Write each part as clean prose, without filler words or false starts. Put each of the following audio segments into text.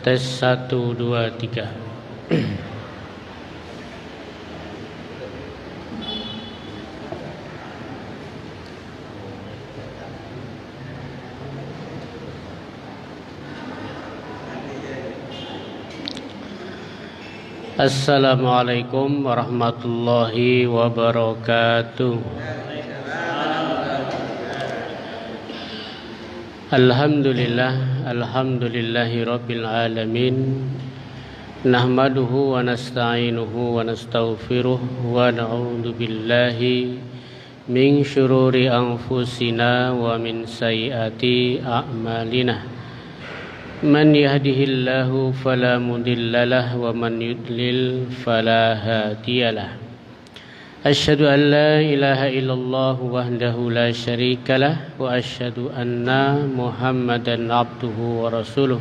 Tes 1 2 3. Assalamualaikum warahmatullahi wabarakatuh. Alhamdulillahi rabbil alamin. Nahmaduhu wa nasta'inuhu wa nastaghfiruh wa na'udzu billahi min syururi anfusina wa min sayyiati a'malina. Man yahdihillahu fala mudhillalah wa man yudlil fala hadiyalah. Asyhadu an la ilaha illallah wahdahu la syarikalah wa asyhadu anna Muhammadan abduhu wa rasuluh.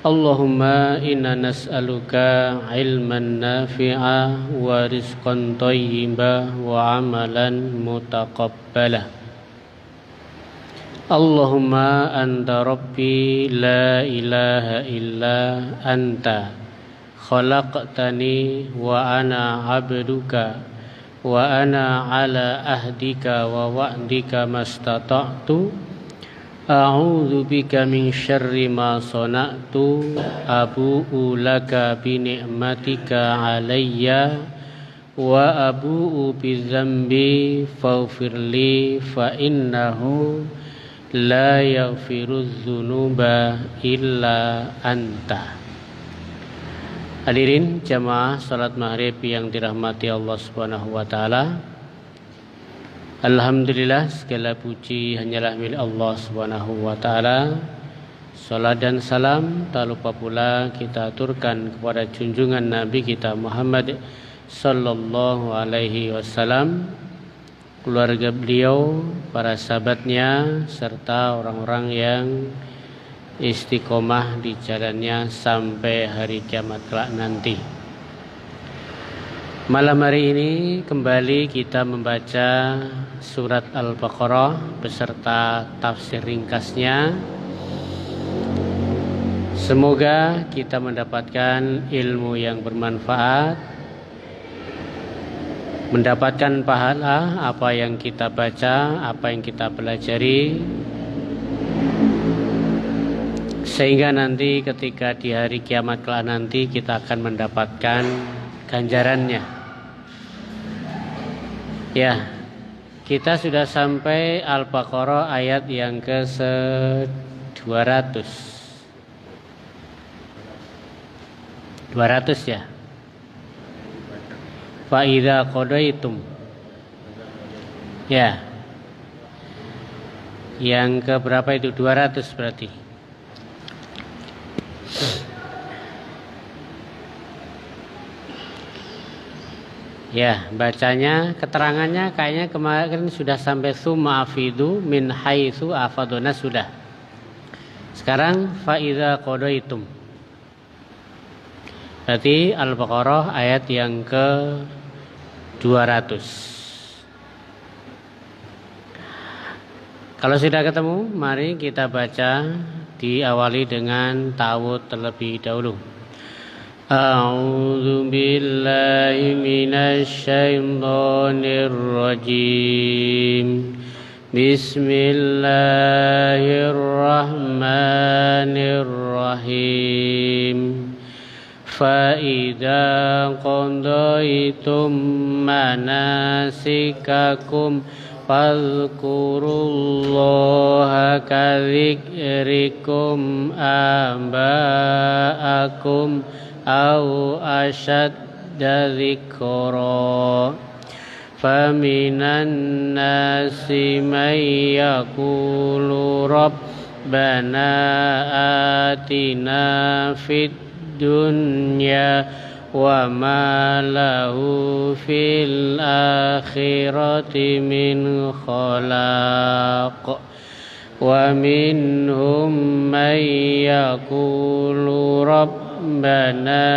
Allahumma inna nas'aluka ilman nafi'a wa rizqan thayyiba wa amalan mutaqabbala. Allahumma anta rabbi la ilaha illa anta khalaqtani wa ana abduka wa ana ala ahdika wa wa'dika mastata'tu a'udzu bika min syarri ma sana'tu abu'u laka bi ni'matika alayya wa abu'u bi dzambi faghfirli fa innahu la yaghfirudz dzunuba illa anta. Hadirin jamaah salat maghrib yang dirahmati Allah Subhanahu wa taala. Alhamdulillah, segala puji hanyalah milik Allah Subhanahu wa taala. Salat dan salam tak lupa pula kita aturkan kepada junjungan Nabi kita Muhammad sallallahu alaihi wasallam, keluarga beliau, para sahabatnya, serta orang-orang yang istiqomah di jalannya sampai hari kiamat kelak nanti. Malam hari ini kembali kita membaca surat Al-Baqarah beserta tafsir ringkasnya. Semoga kita mendapatkan ilmu yang bermanfaat, mendapatkan pahala apa yang kita baca, apa yang kita pelajari, sehingga nanti ketika di hari kiamat kelak nanti kita akan mendapatkan ganjarannya. Ya, kita sudah sampai Al-Baqarah ayat yang ke-200. 200 ya. Fa idza qadaitum. Ya. Yang ke berapa itu? 200 berarti. Ya, bacanya, keterangannya kayaknya kemarin sudah sampai summa afidu min haitsu afaduna sudah. Sekarang fa idza qadaitum. Berarti Al-Baqarah ayat yang ke-200. Kalau sudah ketemu, mari kita baca, diawali dengan ta'awudz terlebih dahulu. A'udzu billahi minasy syaithanir rajim. Bismillahirrahmanirrahim. Fa idza qadaitum manasikakum fadhkurullaha kadzikrikum aba'akum au asyadda dzikra Faminan nasi may yaqulu rabbana atina fid dunya wa ma lahu fil akhirati min khalaq wa minhum may yaqulu rabbana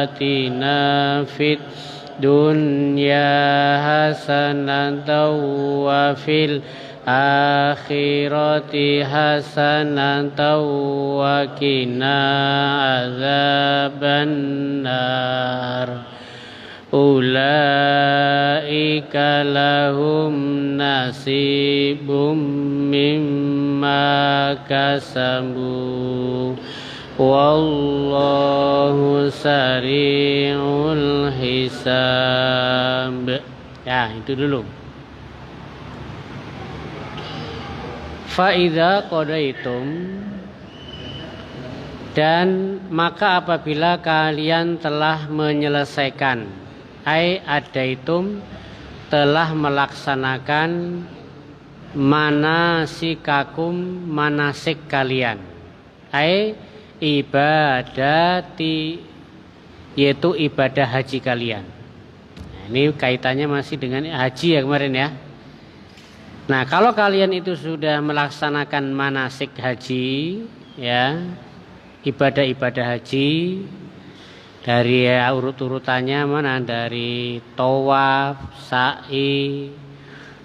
atina fid dunya hasanatan wa fil akhirati hasanatan wa qina azabannar ulaika lahum nasibum mimma kasabu wallahu sari'ul hisab. Ya, itu dulu. Fa'idha qadaitum, dan maka apabila kalian telah menyelesaikan, ai adaitum, telah melaksanakan manasikakum, manasik kalian, ai ibadati, yaitu ibadah haji kalian. Nah, ini kaitannya masih dengan haji ya kemarin ya. Nah, kalau kalian itu sudah melaksanakan manasik haji, ya, ibadah-ibadah haji dari urut-urutannya mana, dari tawaf, sa'i,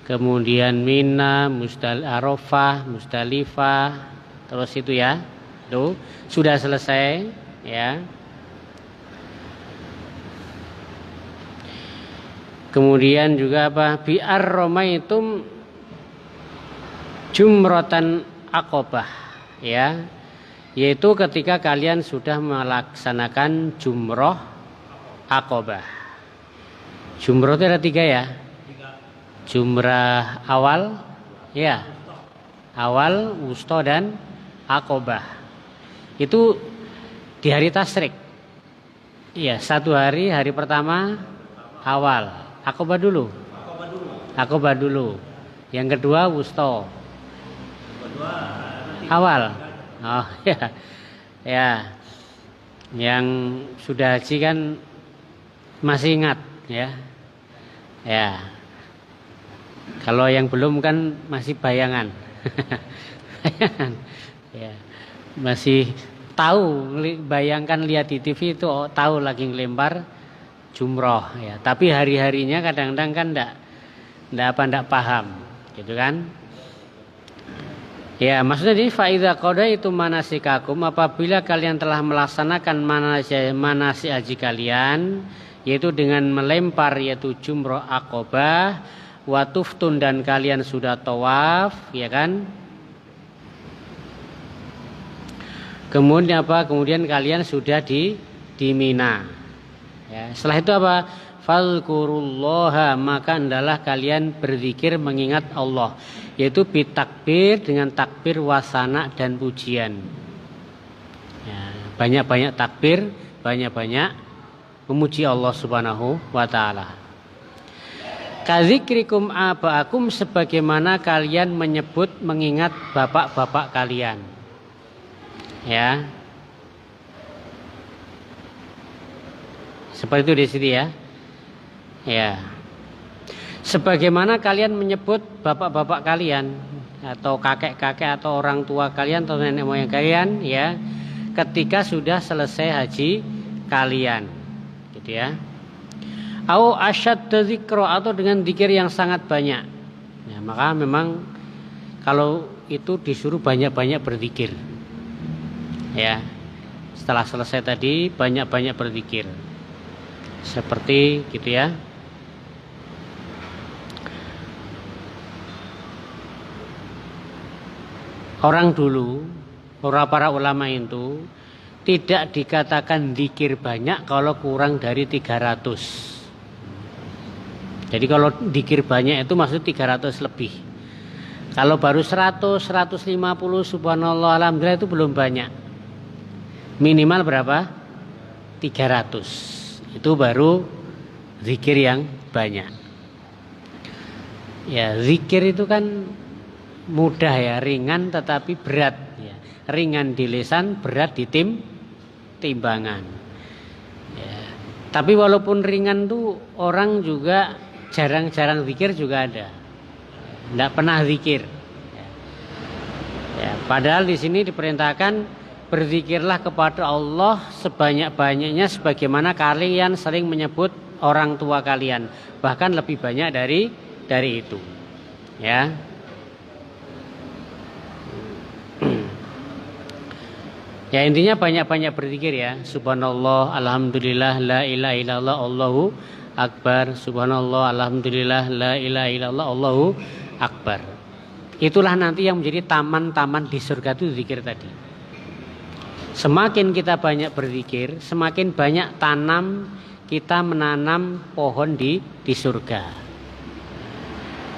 kemudian Mina, Arafah, Musdalifah, terus itu ya, itu sudah selesai, ya. Kemudian juga apa? Bi'ar romaitum jumrotan aqobah, ya, yaitu ketika kalian sudah melaksanakan jumroh aqobah. Jumroh itu ada 3 ya. Jumrah awal, ya, awal, wusta dan aqobah. Itu di hari tasyrik. Iya, 1 hari, hari pertama awal, aqobah dulu. Aqobah dulu. Yang kedua wusta. Awal. Oh ya. Ya. Yang sudah haji kan masih ingat ya. Ya. Kalau yang belum kan masih bayangan. Bayangan. Ya. Masih tahu, bayangkan lihat di TV itu tahu lagi ngelempar jumroh ya. Tapi hari-harinya kadang-kadang kan enggak paham, gitu kan? Ya, maksudnya di faidha qadaitum manasikakum, apabila kalian telah melaksanakan manasik haji kalian, yaitu dengan melempar, yaitu jumroh aqobah, wa tuftun, dan kalian sudah tawaf, ya kan? Kemudian apa? Kemudian kalian sudah di Mina. Ya, setelah itu apa? Fadhkurullaha, maka hendaklah kalian berzikir mengingat Allah, yaitu bitakbir, dengan takbir wasana dan pujian. Ya, banyak-banyak takbir, banyak-banyak memuji Allah Subhanahu wa taala. Kadzikrikum abaakum, sebagaimana kalian menyebut mengingat bapak-bapak kalian. Ya. Seperti itu di sini ya. Ya. Sebagaimana kalian menyebut bapak-bapak kalian atau kakek-kakek atau orang tua kalian atau nenek moyang kalian ya, ketika sudah selesai haji kalian. Gitu ya. Au asyadda dzikra, atau dengan zikir yang sangat banyak. Ya, maka memang kalau itu disuruh banyak-banyak berzikir. Ya. Setelah selesai tadi banyak-banyak berzikir. Seperti gitu ya. Orang dulu, para ulama itu tidak dikatakan zikir banyak kalau kurang dari 300. Jadi kalau zikir banyak itu maksud 300 lebih. Kalau baru 100, 150 subhanallah alhamdulillah itu belum banyak. Minimal berapa? 300. Itu baru zikir yang banyak. Ya, zikir itu kan mudah ya, ringan tetapi berat ya. Ringan di lisan, berat di timbangan. Ya. Tapi walaupun ringan tuh orang juga jarang-jarang zikir juga ada. Tidak pernah zikir. Ya, padahal di sini diperintahkan berzikirlah kepada Allah sebanyak-banyaknya sebagaimana kalian sering menyebut orang tua kalian, bahkan lebih banyak dari itu. Ya. Ya, intinya banyak-banyak berzikir ya. Subhanallah, alhamdulillah, la ilaha illallah, Allahu akbar. Subhanallah, alhamdulillah, la ilaha illallah, Allahu akbar. Itulah nanti yang menjadi taman-taman di surga itu zikir tadi. Semakin kita banyak berzikir, semakin banyak kita menanam pohon di surga.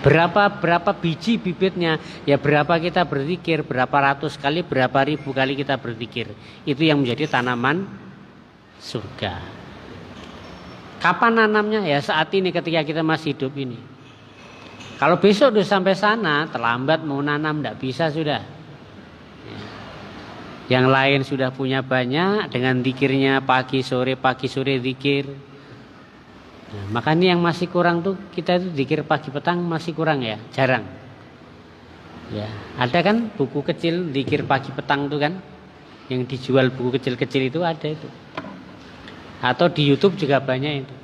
Berapa biji bibitnya? Ya berapa kita berzikir, berapa ratus kali, berapa ribu kali kita berzikir. Itu yang menjadi tanaman surga. Kapan nanamnya? Ya saat ini ketika kita masih hidup ini. Kalau besok udah sampai sana, terlambat mau nanam, tidak bisa sudah. Yang lain sudah punya banyak, dengan zikirnya pagi sore zikir. Nah, makanya yang masih kurang tuh, kita itu zikir pagi petang masih kurang ya, jarang. Ya, ada kan buku kecil zikir pagi petang tuh kan, yang dijual buku kecil-kecil itu ada itu. Atau di YouTube juga banyak itu.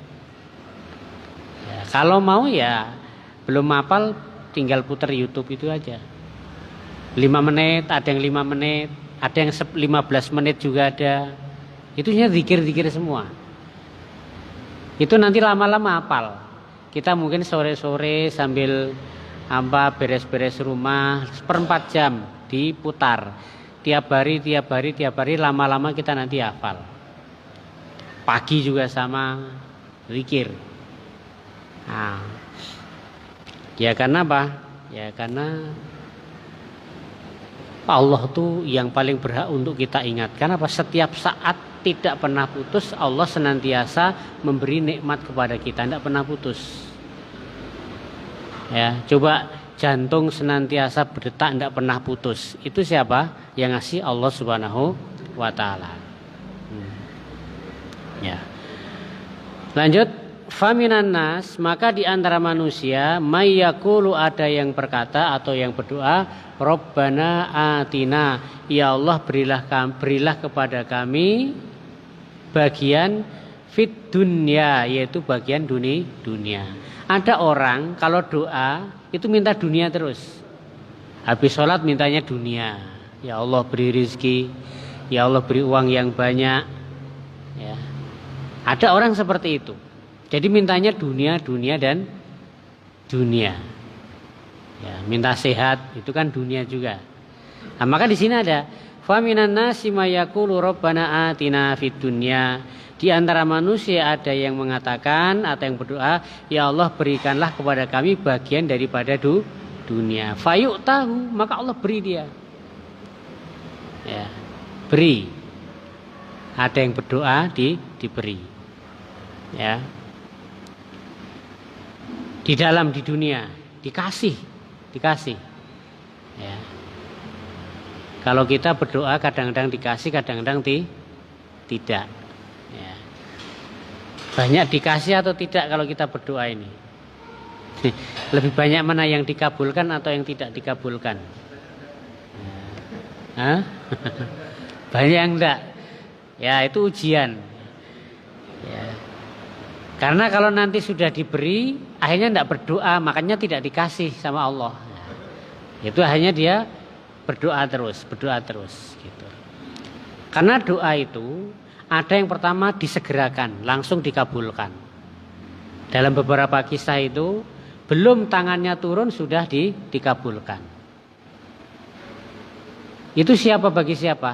Ya, kalau mau ya belum hafal tinggal putar YouTube itu aja. 5 menit, ada yang 5 menit, ada yang 15 menit juga ada. Itunya zikir-zikir semua. Itu nanti lama-lama hafal. Kita mungkin sore-sore sambil beres-beres rumah 1/4 jam diputar. Tiap hari lama-lama kita nanti hafal. Pagi juga sama zikir. Nah, ya karena apa? Ya karena Allah tuh yang paling berhak untuk kita ingat. Karena apa? Setiap saat tidak pernah putus, Allah senantiasa memberi nikmat kepada kita, tidak pernah putus. Ya, coba jantung senantiasa berdetak, tidak pernah putus. Itu siapa? Yang ngasih Allah Subhanahu wa taala. Ya. Lanjut. Faminan nas, maka di antara manusia mayyaqulu, ada yang berkata atau yang berdoa, Rabbana atina, ya Allah berilah kepada kami bagian fit dunya, yaitu bagian dunia. Ada orang kalau doa itu minta dunia terus. Habis sholat mintanya dunia. Ya Allah beri rizki, ya Allah beri uang yang banyak. Ya. Ada orang seperti itu. Jadi mintanya dunia dan dunia. Ya, minta sehat itu kan dunia juga. Nah, maka di sini ada faminan nasi mayaqulu rabbana atina fid dunya. Di antara manusia ada yang mengatakan atau yang berdoa, ya Allah berikanlah kepada kami bagian daripada dunia. Fayuk tahu, maka Allah beri dia. Ya, beri. Ada yang berdoa diberi. Ya. Di dalam di dunia dikasih. Ya. Kalau kita berdoa kadang-kadang dikasih, kadang-kadang tidak. Ya. Banyak dikasih atau tidak kalau kita berdoa ini? Lebih banyak mana yang dikabulkan atau yang tidak dikabulkan? Hah? Banyak yang enggak. Ya itu ujian. Ya. Karena kalau nanti sudah diberi, akhirnya tidak berdoa, makanya tidak dikasih sama Allah. Itu hanya dia berdoa terus gitu. Karena doa itu ada yang pertama disegerakan, langsung dikabulkan. Dalam beberapa kisah itu belum tangannya turun sudah dikabulkan. Itu bagi siapa?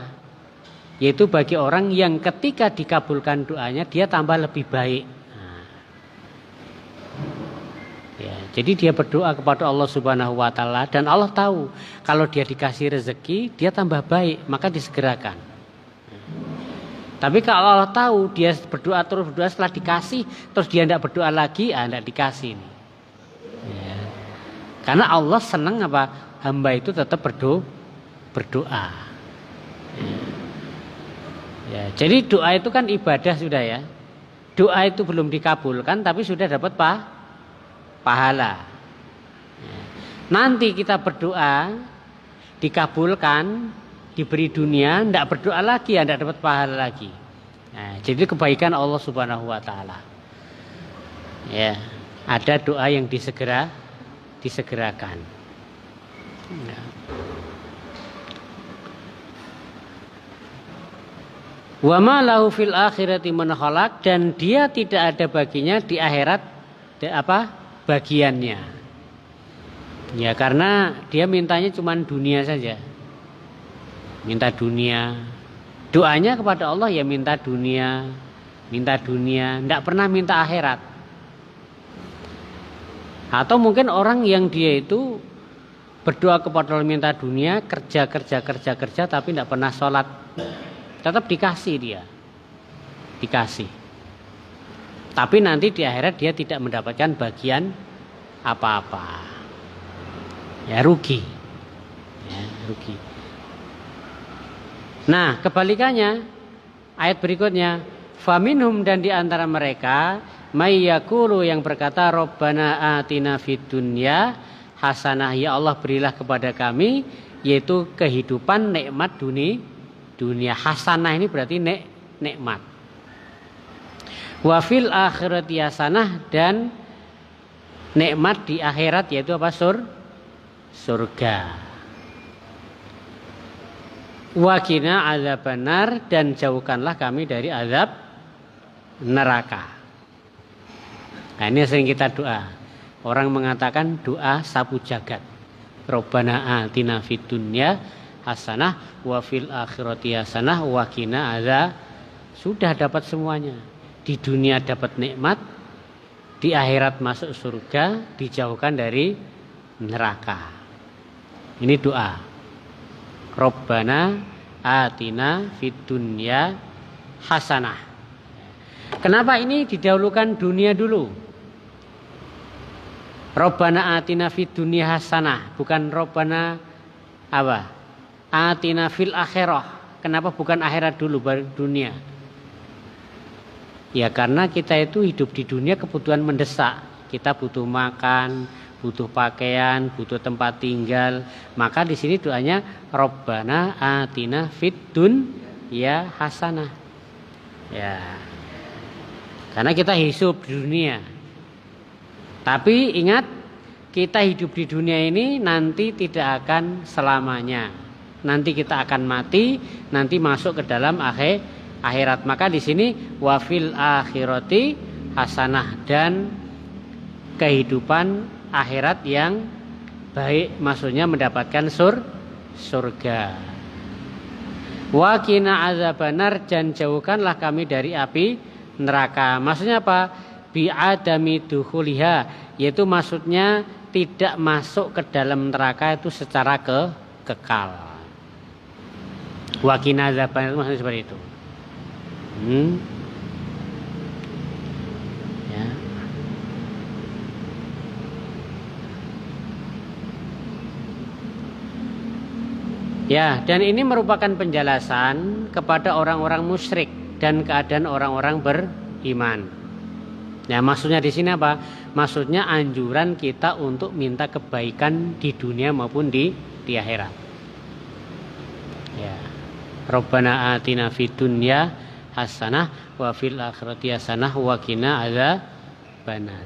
Yaitu bagi orang yang ketika dikabulkan doanya dia tambah lebih baik. Ya, jadi dia berdoa kepada Allah Subhanahu wa taala dan Allah tahu kalau dia dikasih rezeki dia tambah baik, maka disegerakan. Tapi kalau Allah tahu dia berdoa setelah dikasih terus dia tidak berdoa lagi, tidak dikasih nih. Ya. Karena Allah senang apa? Hamba itu tetap berdoa. Ya, jadi doa itu kan ibadah sudah ya. Doa itu belum dikabulkan tapi sudah dapat pahala. Ya. Nanti kita berdoa dikabulkan, diberi dunia, tidak berdoa lagi, tidak dapat pahala lagi. Nah, jadi kebaikan Allah Subhanahu wa taala. Ya, ada doa yang disegerakan. Ya. Wa ma lahu fil akhirati min khalaq, dan dia tidak ada baginya di akhirat bagiannya. Ya, karena dia mintanya cuma dunia saja. Minta dunia. Doanya kepada Allah ya minta dunia, tidak pernah minta akhirat. Atau mungkin orang yang dia itu berdoa kepada Allah minta dunia, kerja tapi tidak pernah sholat, tetap dikasih dia, dikasih. Tapi nanti di akhirat dia tidak mendapatkan bagian apa-apa, ya rugi, ya rugi. Nah, kebalikannya ayat berikutnya, faminhum, dan di antara mereka may yaqulu, yang berkata Rabbana atina fid dunya hasanah, ya Allah berilah kepada kami yaitu kehidupan nikmat dunia. Hasanah ini berarti nikmat. Wa fil akhirati hasanah, dan nikmat di akhirat yaitu apa? Surga. Wa qina adzabannar, dan jauhkanlah kami dari azab neraka. Nah, ini sering kita doa. Orang mengatakan doa sapu jagat. Rabbana atina fid dunya hasanah wa fil akhirati hasanah wa qina adzab. Sudah dapat semuanya. Di dunia dapat nikmat, di akhirat masuk surga, dijauhkan dari neraka. Ini doa. Rabbana atina fid dunya hasanah. Kenapa ini didahulukan dunia dulu? Rabbana atina fid dunya hasanah, bukan Rabbana apa? Atina fil akhirah. Kenapa bukan akhirat dulu baru dunia? Ya karena kita itu hidup di dunia kebutuhan mendesak. Kita butuh makan, butuh pakaian, butuh tempat tinggal. Maka di sini doanya Rabbana atina fid dunya hasanah. Ya. Karena kita hidup di dunia. Tapi ingat, kita hidup di dunia ini nanti tidak akan selamanya. Nanti kita akan mati, nanti masuk ke dalam akhirat. Maka di sini wafil akhirati hasanah, dan kehidupan akhirat yang baik, maksudnya mendapatkan surga. Wa qina adzabannar, dan jauhkanlah kami dari api neraka. Maksudnya apa? Bi'adami dukhuliha, yaitu maksudnya tidak masuk ke dalam neraka itu secara kekal. Wa qina adzabannar maksudnya seperti itu. Ya. Ya, dan ini merupakan penjelasan kepada orang-orang musyrik dan keadaan orang-orang beriman. Nah, maksudnya di sini apa? Maksudnya anjuran kita untuk minta kebaikan di dunia maupun di akhirat. Ya. Rabbana atina fid dunya hasanah wa fil akhirati hasanah wa qina adzabannar.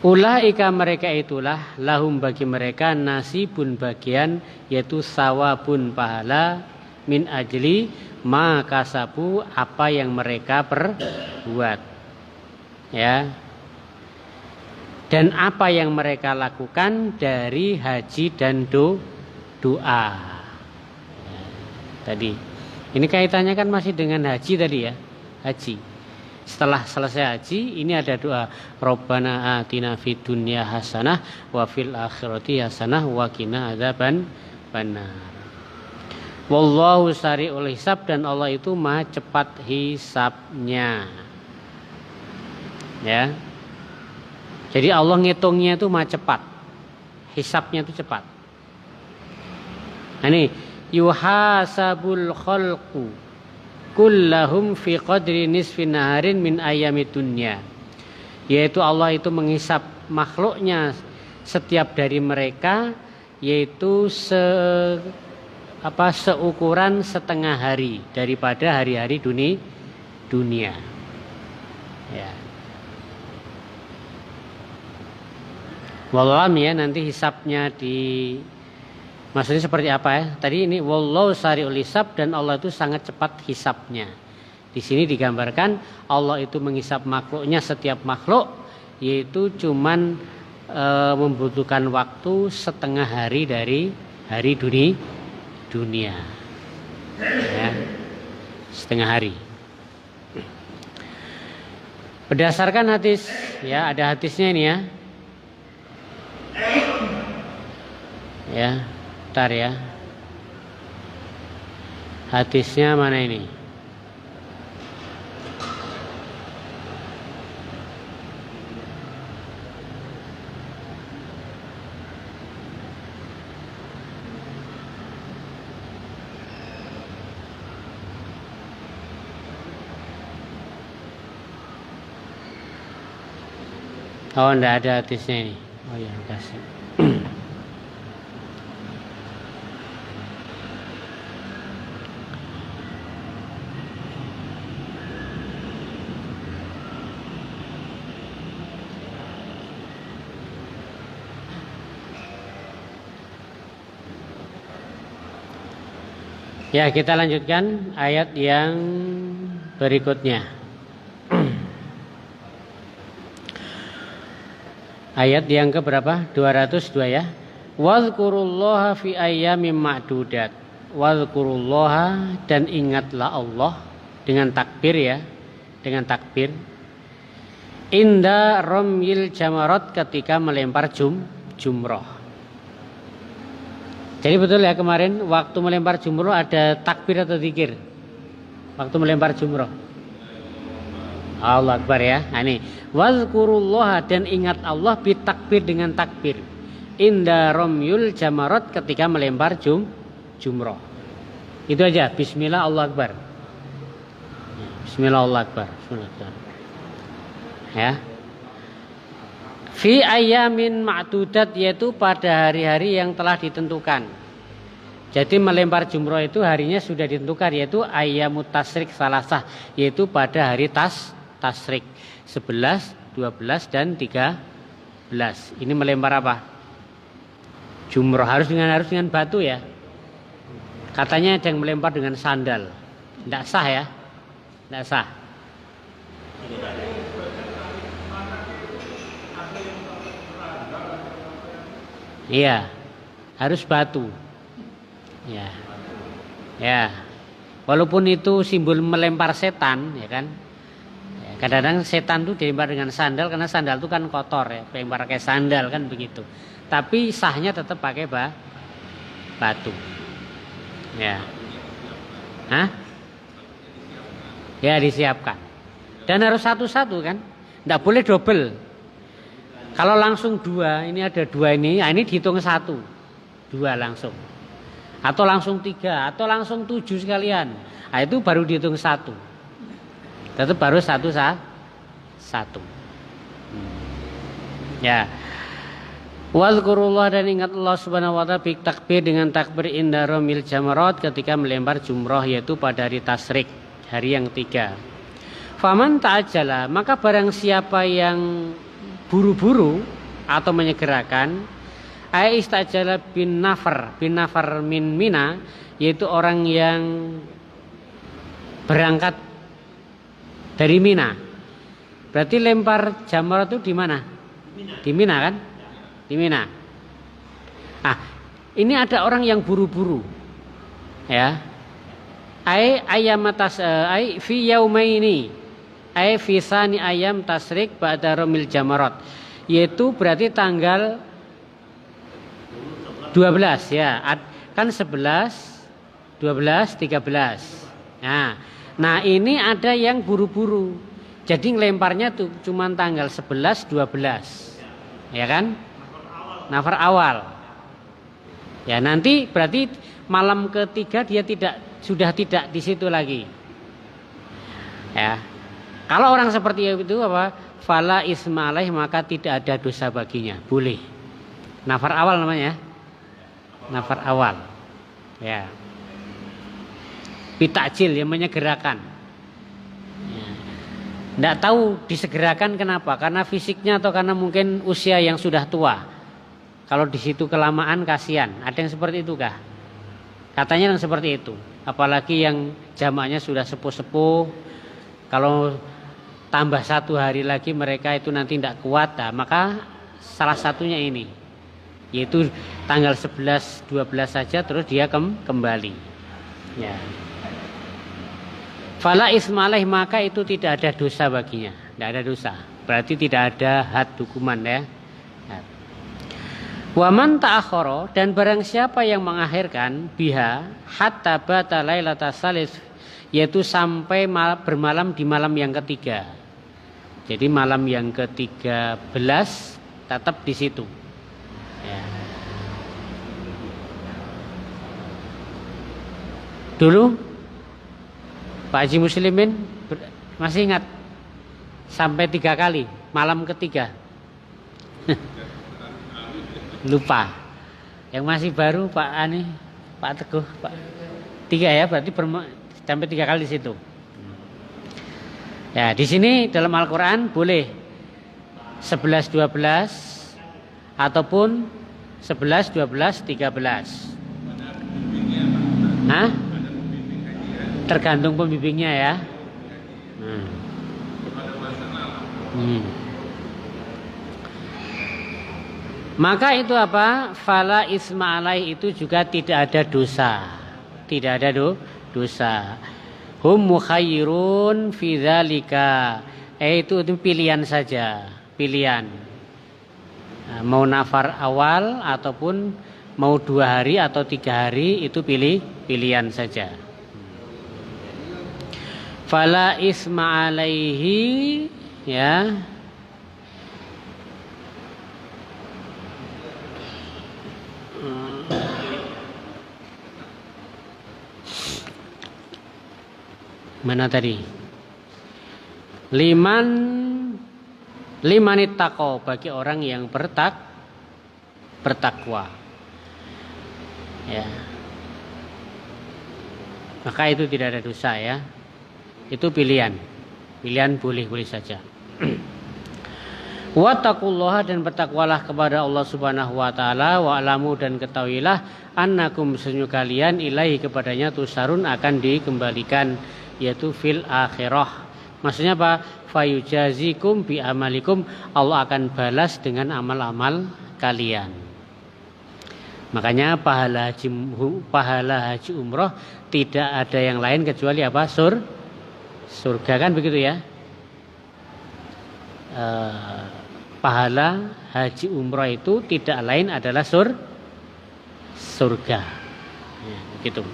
Ulaika, mereka itulah, lahum, bagi mereka, nasibun, bagian, yaitu sawabun, pahala, min ajli ma kasabu, apa yang mereka perbuat, ya, dan apa yang mereka lakukan dari haji dan doa. Ya, tadi ini kaitannya kan masih dengan haji tadi ya, haji. Setelah selesai haji, ini ada doa Rabbana atina fid dunya hasanah wa fil akhirati hasanah wa qina adzabannar. Wallahu sari'ul hisab, dan Allah itu maha cepat hisabnya. Ya. Jadi Allah ngitungnya itu mah cepat. Hisabnya itu cepat. Nah, ini yuhasabul khalqu kullahum fi qadri nisfi naharin min ayyamid dunya. Yaitu Allah itu menghisap makhluknya setiap dari mereka yaitu seukuran setengah hari daripada hari-hari dunia. Ya. Wallahualam ya, nanti hisapnya maksudnya seperti apa ya? Tadi ini wallahu sari'ul hisab, dan Allah itu sangat cepat hisapnya. Di sini digambarkan Allah itu menghisap makhluknya setiap makhluk yaitu cuman membutuhkan waktu setengah hari dari hari dunia. Ya. Setengah hari. Berdasarkan hadis, ya ada hadisnya ini ya. Ya, bentar ya. Hadisnya mana ini? Oh, enggak ada hadisnya ini. Oh ya, kasih. Ya, kita lanjutkan ayat yang berikutnya. Ayat yang keberapa? 202 ya. Wadhkurullaha fi ayyamin ma'dudat. Wadhkurullaha, dan ingatlah Allah dengan takbir ya. Dengan takbir. Inda ramyil jamarat, ketika melempar jumroh. Jadi betul ya, kemarin waktu melempar jumroh ada takbir atau zikir? Waktu melempar jumroh. Allah Akbar ya. Nah ini wazkurullaha, dan ingat Allah bitakbir, dengan takbir. Inda ramyul jamarat, ketika melempar jumroh. Itu aja. Bismillah Allah Akbar. Bismillah Allah Akbar. Ya. Fi ayamin ma'dudat, yaitu pada hari-hari yang telah ditentukan. Jadi melempar jumroh itu harinya sudah ditentukan, yaitu ayyamut tasrik salasah, yaitu pada hari tasrik 11, 12 dan 13. Ini melempar apa? Jumroh. Harus dengan batu ya. Katanya ada yang melempar dengan sandal. Tidak sah ya. Tidak sah. Iya, harus batu. Ya. Ya. Walaupun itu simbol melempar setan, ya kan? Ya, kadang-kadang setan itu dilempar dengan sandal, karena sandal itu kan kotor ya, dilempar pakai sandal kan begitu. Tapi sahnya tetap pakai batu. Ya. Hah? Ya, disiapkan. Dan harus satu-satu kan? Tidak boleh double. Kalau langsung dua, ini ada dua ini, nah ini dihitung satu, dua langsung, atau langsung tiga, atau langsung 7 sekalian. Nah itu baru dihitung satu, tetap baru satu. Ya, wazkurullah, dan ingat Allah Subhanahu Wa Taala takbir, dengan takbir inda ramil jamarat, ketika melempar jumroh, yaitu pada hari tasrik, hari yang 3. Faman ta'ajjala, maka barang siapa yang buru-buru atau menyegerakan, ay istajala bin nafar min mina, yaitu orang yang berangkat dari Mina. Berarti lempar jamarat itu di mana? Di Mina kan? Di Mina. Ah, ini ada orang yang buru-buru. Ya. Ay ayamatas ay fi yaumaini. Ai fisani ayam tasrik ba'da ramil jamarat, yaitu berarti tanggal 12 ya. Kan 11, 12, 13. Nah, ini ada yang buru-buru. Jadi ngelemparnya tuh cuma tanggal 11, 12. ya kan? Nafar awal. Ya nanti berarti malam ketiga dia sudah tidak di situ lagi. Ya. Kalau orang seperti itu apa? Fala isma alaih, maka tidak ada dosa baginya. Boleh. Nafar awal namanya. Nafar awal. Ya. Bitakjil yang menyegerakan. Ya. Nggak tahu disegerakan kenapa? Karena fisiknya atau karena mungkin usia yang sudah tua. Kalau di situ kelamaan kasihan. Ada yang seperti itu kah? Katanya yang seperti itu. Apalagi yang jamaknya sudah sepuh-sepuh. Kalau tambah 1 hari lagi mereka itu nanti tidak kuat. Nah, maka salah satunya ini. Yaitu tanggal 11, 12 saja terus dia kembali. Ya. Fala ismalaih, maka itu tidak ada dosa baginya. Tidak ada dosa. Berarti tidak ada had hukuman ya. Waman ta'akhara, dan barang siapa yang mengakhirkan biha hatta bata lailatas salis, yaitu sampai bermalam di malam yang ketiga. Jadi malam yang ke-13 tetap di situ. Ya. Dulu Pak Haji Muslimin masih ingat sampai 3 kali malam ketiga. Lupa. Yang masih baru Pak Ani, Pak Teguh, Pak 3 ya, berarti sampai 3 kali di situ. Ya, di sini dalam Al-Qur'an boleh 11 12 ataupun 11 12 13. Hah? Tergantung pembimbingnya ya. Maka itu apa? Fala isma alaih, itu juga tidak ada dosa. Tidak ada dosa. Hum mukhayyirun fi dzalika. Itu pilihan saja, pilihan. Nah, mau nafar awal ataupun mau 2 hari atau 3 hari, itu pilihan saja. Fala isma alaihi, ya. Mana tadi? Limanit taqo, bagi orang yang bertakwa. Ya. Maka itu tidak ada dosa ya. Itu pilihan. Pilihan boleh-boleh saja. Wattaqullaha, dan bertakwalah kepada Allah Subhanahu wa taala, wa alamu, dan ketahuilah annakum, sesungguhnya kalian ilaihi, kepadanya tusarun, akan dikembalikan, yaitu fil akhirah. Maksudnya apa? Fayujazikum bi amalikum, Allah akan balas dengan amal-amal kalian. Makanya pahala haji umroh tidak ada yang lain kecuali apa? Surga, kan begitu ya. Pahala haji umroh itu tidak lain adalah surga. Ya, begitu.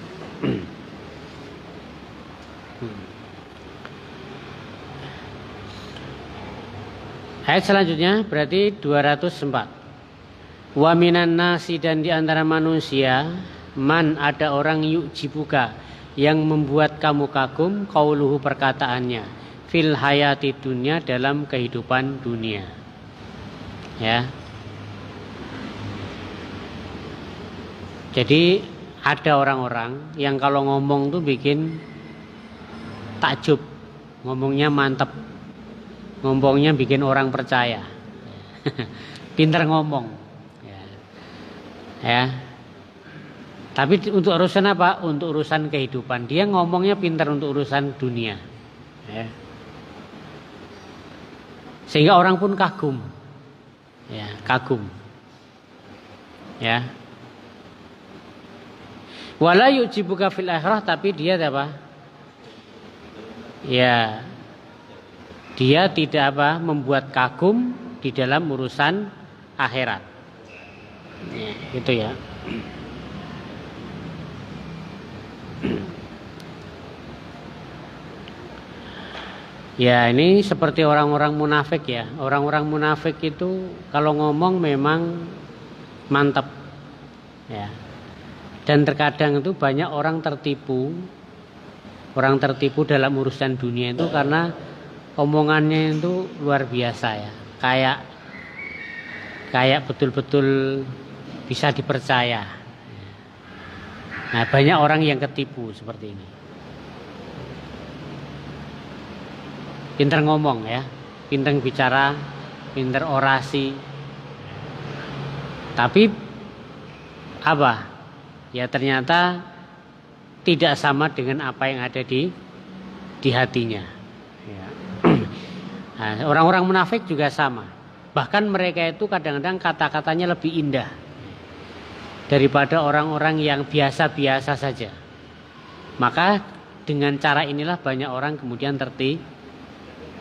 Ayat selanjutnya berarti 204. Wa minan nasi, dan di antara manusia, man, ada orang yu'jibuka, yang membuat kamu kagum, qauluhu, perkataannya, fil hayati dunya, dalam kehidupan dunia. Ya. Jadi ada orang-orang yang kalau ngomong tuh bikin takjub, ngomongnya mantep, ngomongnya bikin orang percaya. Pintar ngomong. Ya. Tapi untuk urusan apa? Untuk urusan kehidupan. Dia ngomongnya pintar untuk urusan dunia. Ya. Sehingga orang pun kagum. Ya, kagum. Ya. Wala yu'jibuka fil akhirah, tapi dia apa? Ya. Dia tidak apa? Membuat kagum di dalam urusan akhirat. Ya, gitu ya. Ya, ini seperti orang-orang munafik ya. Orang-orang munafik itu kalau ngomong memang mantap. Ya. Dan terkadang itu banyak orang tertipu. Orang tertipu dalam urusan dunia itu karena omongannya itu luar biasa ya. Kayak betul-betul bisa dipercaya. Nah, banyak orang yang ketipu seperti ini. Pinter ngomong ya, pinter bicara, pinter orasi. Tapi apa? Ya ternyata tidak sama dengan apa yang ada di hatinya. Ya. Nah, orang-orang munafik juga sama. Bahkan mereka itu kadang-kadang kata-katanya lebih indah daripada orang-orang yang biasa-biasa saja. Maka dengan cara inilah banyak orang kemudian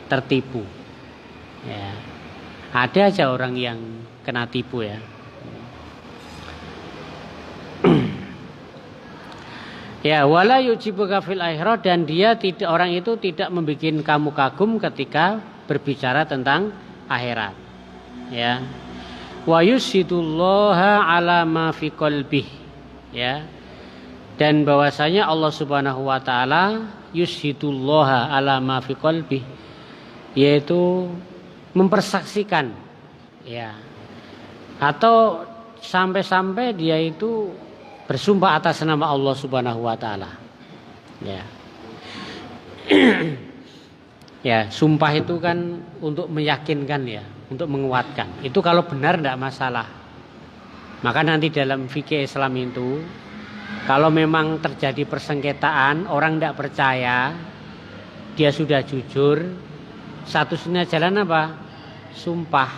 tertipu. Ya. Ada aja orang yang kena tipu ya. Ya, wala yujibuka fil akhirah, dan orang itu tidak membuat kamu kagum ketika berbicara tentang akhirat. Ya. Wa yusidullaha ala ma fi qalbih. Ya. Dan bahwasanya Allah Subhanahu wa taala yusidullaha ala ma fi qalbih, yaitu mempersaksikan ya, atau sampai-sampai dia itu bersumpah atas nama Allah Subhanahu wa taala. Ya. Ya, sumpah itu kan untuk meyakinkan ya, untuk menguatkan. Itu kalau benar tidak masalah. Maka nanti dalam fikih Islam itu kalau memang terjadi persengketaan, orang tidak percaya, dia sudah jujur, satu-satunya jalan apa? Sumpah.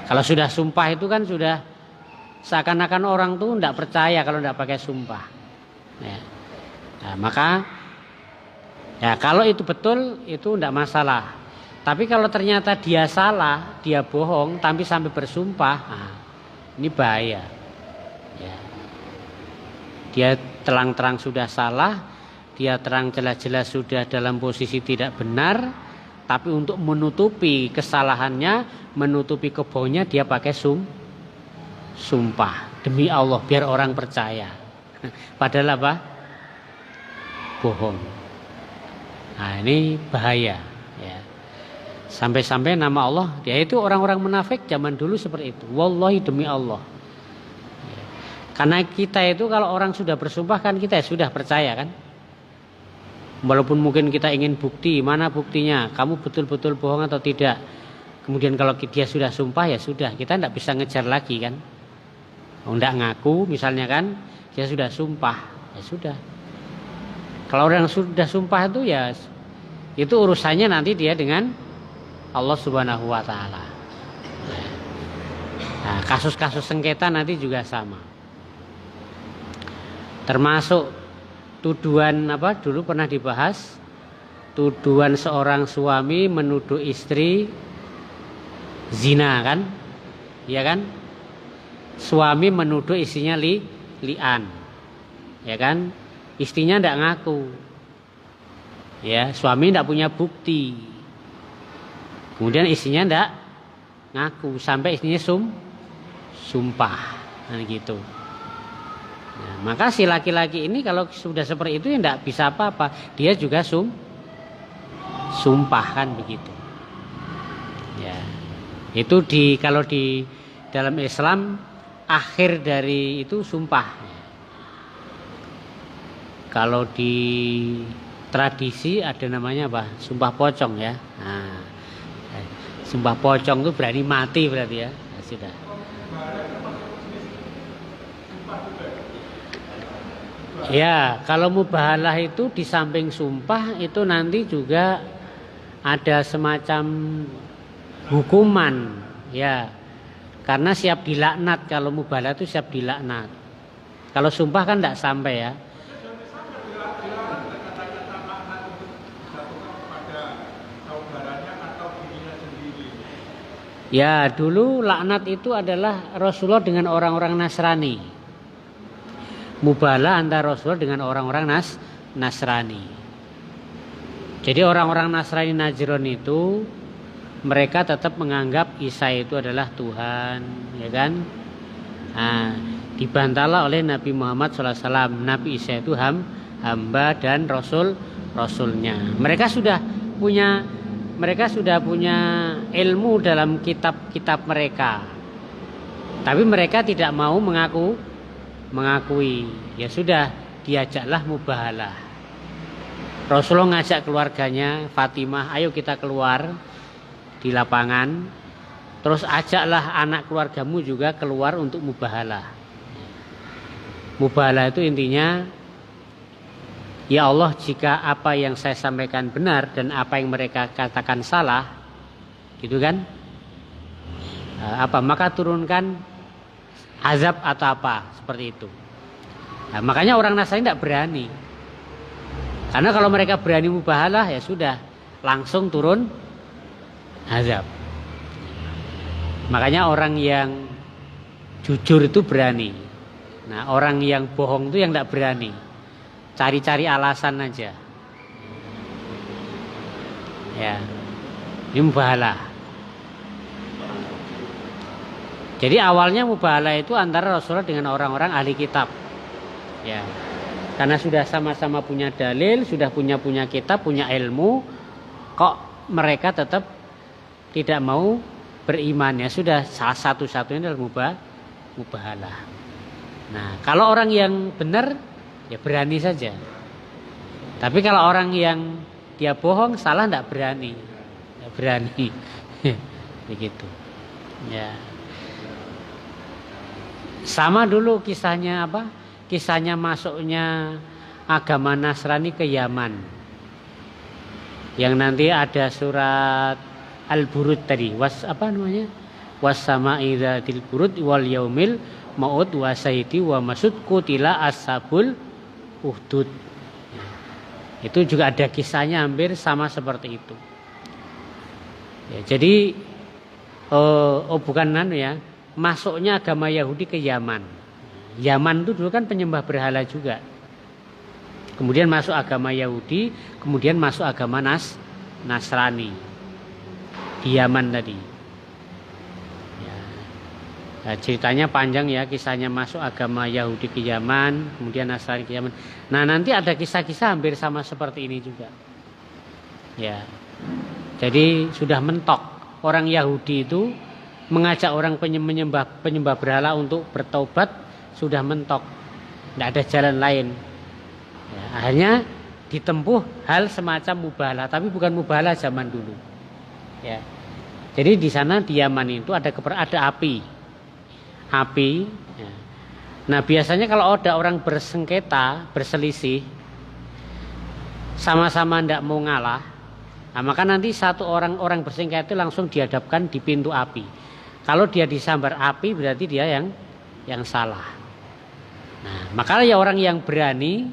Kalau sudah sumpah itu kan sudah seakan-akan orang tuh tidak percaya kalau tidak pakai sumpah. Ya. Nah, maka ya kalau itu betul itu tidak masalah. Tapi kalau ternyata dia salah, dia bohong, tapi sampai bersumpah, nah, ini bahaya. Ya. Dia terang-terang sudah salah, dia terang jelas-jelas sudah dalam posisi tidak benar, tapi untuk menutupi kesalahannya, menutupi kebohongannya, dia pakai sumpah demi Allah biar orang percaya. Padahal apa? Bohong. Nah, ini bahaya ya. Sampai-sampai nama Allah, dia itu orang-orang munafik zaman dulu seperti itu. Wallahi demi Allah. Ya. Karena kita itu kalau orang sudah bersumpah kan kita sudah percaya kan. Walaupun mungkin kita ingin bukti, mana buktinya? Kamu betul-betul bohong atau tidak? Kemudian kalau dia sudah sumpah ya sudah, kita tidak bisa ngejar lagi kan. Tidak ngaku misalnya kan, dia sudah sumpah, ya sudah. Kalau orang sudah sumpah itu ya itu urusannya nanti dia dengan Allah Subhanahu wa taala. Nah, kasus-kasus sengketa nanti juga sama. Termasuk tuduhan apa dulu pernah dibahas, tuduhan seorang suami menuduh istri zina kan? Iya kan? Suami menuduh istrinya li'an. Ya kan? Istrinya tidak ngaku. Ya, suami tidak punya bukti. Kemudian istrinya tidak ngaku sampai istrinya sumpah. Nah gitu. Nah, maka si laki-laki ini kalau sudah seperti itu ya tidak bisa apa-apa. Dia juga sumpah kan begitu. Ya. Itu kalau di dalam Islam akhir dari itu sumpah. Kalau di tradisi ada namanya apa? Sumpah pocong ya. Nah, sumpah pocong itu berani mati berarti ya. Nah, sudah. Ya, kalau mubahalah itu di samping sumpah itu nanti juga ada semacam hukuman ya. Karena siap dilaknat, kalau mubahalah itu siap dilaknat. Kalau sumpah kan tidak sampai ya. Ya, dulu laknat itu adalah Rasulullah dengan orang-orang Nasrani. Mubahalah antara Rasulullah dengan orang-orang Nasrani. Jadi orang-orang Nasrani Najran itu mereka tetap menganggap Isa itu adalah Tuhan, ya kan? Nah, dibantahlah oleh Nabi Muhammad SAW. Nabi Isa itu hamba dan rasulnya. Mereka sudah punya ilmu dalam kitab-kitab mereka. Tapi mereka tidak mau mengakui. Ya sudah, diajaklah mubahalah. Rasulullah ngajak keluarganya, Fatimah, ayo kita keluar di lapangan. Terus ajaklah anak keluargamu juga keluar untuk mubahalah. Mubahalah itu intinya, ya Allah, jika apa yang saya sampaikan benar dan apa yang mereka katakan salah, gitu kan? Maka turunkan azab atau apa seperti itu. Nah, makanya orang Nasrani tidak berani. Karena kalau mereka berani mubahalah, ya sudah, langsung turun azab. Makanya orang yang jujur itu berani. Nah, orang yang bohong itu yang tidak berani. Cari-cari alasan aja. Ya, ini mubahalah. Jadi awalnya mubahalah itu antara Rasulullah dengan orang-orang ahli kitab. Ya. Karena sudah sama-sama punya dalil, sudah punya kitab, punya ilmu, kok mereka tetap tidak mau beriman, ya sudah, salah satu-satunya adalah mubahalah. Nah, kalau orang yang benar ya berani saja. Tapi kalau orang yang dia bohong, salah, tidak berani. Tidak berani. Begitu. Ya. Sama dulu kisahnya apa? Kisahnya masuknya agama Nasrani ke Yaman. Yang nanti ada surat Al-Burud tadi. Was-sama'i dzatil burud wal yaumil ma'ud wa sayyidi wa masud qutila ashabul uhdud. Itu juga ada kisahnya hampir sama seperti itu. Ya, jadi masuknya agama Yahudi ke Yaman. Yaman itu dulu kan penyembah berhala juga. Kemudian masuk agama Yahudi, kemudian masuk agama Nasrani di Yaman tadi. Ya. Nah, ceritanya panjang ya, kisahnya masuk agama Yahudi ke Yaman, kemudian Nasrani ke Yaman. Nah, nanti ada kisah-kisah hampir sama seperti ini juga. Ya. Jadi sudah mentok. Orang Yahudi itu mengajak orang penyembah berhala untuk bertaubat, sudah mentok, tidak ada jalan lain. Ya, akhirnya ditempuh hal semacam mubahalah, tapi bukan mubahalah zaman dulu. Ya, jadi di sana di Yaman itu ada api. Ya. Nah, biasanya kalau ada orang bersengketa, berselisih, sama-sama tidak mau ngalah, nah maka nanti satu orang bersengketa itu langsung dihadapkan di pintu api. Kalau dia disambar api, berarti dia yang salah. Nah, makanya ya orang yang berani,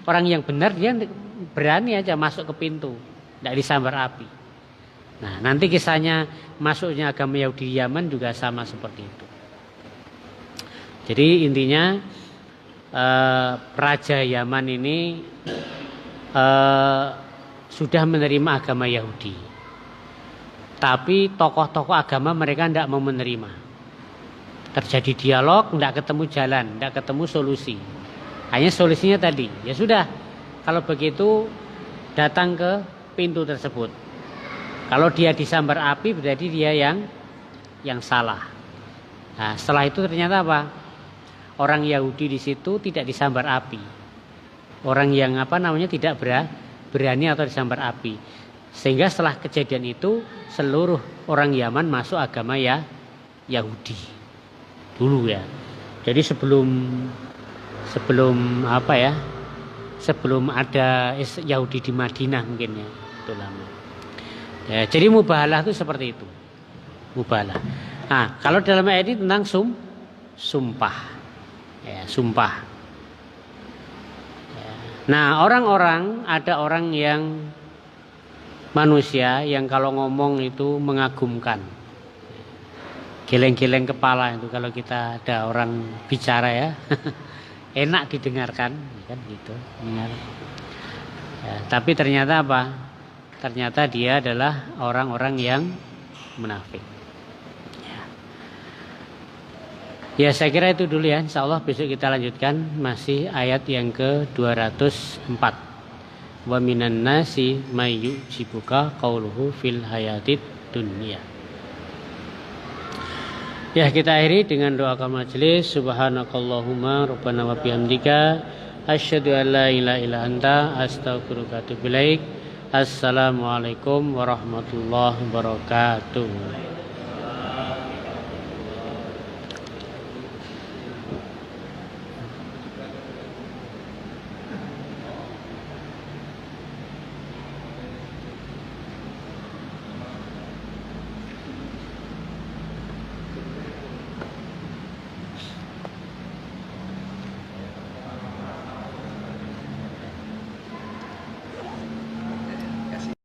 orang yang benar, dia berani aja masuk ke pintu, tidak disambar api. Nah, nanti kisahnya masuknya agama Yahudi di Yaman juga sama seperti itu. Jadi intinya Raja Yaman ini sudah menerima agama Yahudi, tapi tokoh-tokoh agama mereka tidak mau menerima. Terjadi dialog, tidak ketemu jalan, tidak ketemu solusi. Hanya solusinya tadi, ya sudah, kalau begitu datang ke pintu tersebut. Kalau dia disambar api, berarti dia yang salah. Nah, setelah itu ternyata apa? Orang Yahudi di situ tidak disambar api. Orang yang tidak berani atau disambar api. Sehingga setelah kejadian itu, seluruh orang Yaman masuk agama Yahudi. Dulu ya. Jadi sebelum ada Yahudi di Madinah mungkin ya, itu lama. Ya, jadi mubahalah itu seperti itu. Mubahalah. Nah, kalau dalam ayat ini tentang sumpah. Ya, sumpah. Ya. Nah, ada orang yang manusia yang kalau ngomong itu mengagumkan. Geleng-geleng kepala itu kalau kita ada orang bicara ya. Enak didengarkan kan gitu. Ya, tapi ternyata apa? ternyata dia adalah orang-orang yang munafik. Ya, saya kira itu dulu ya. Insyaallah besok kita lanjutkan masih ayat yang ke-204. Wa minan nasi may yu'jibuka qauluhu fil hayatid dunya. Ya, kita akhiri dengan doa majelis. Subhanakallahumma rabbana wa bihamdika asyhadu an la ilaha illa anta astaghfiruka wa atubu ilaik. Assalamualaikum warahmatullahi wabarakatuh.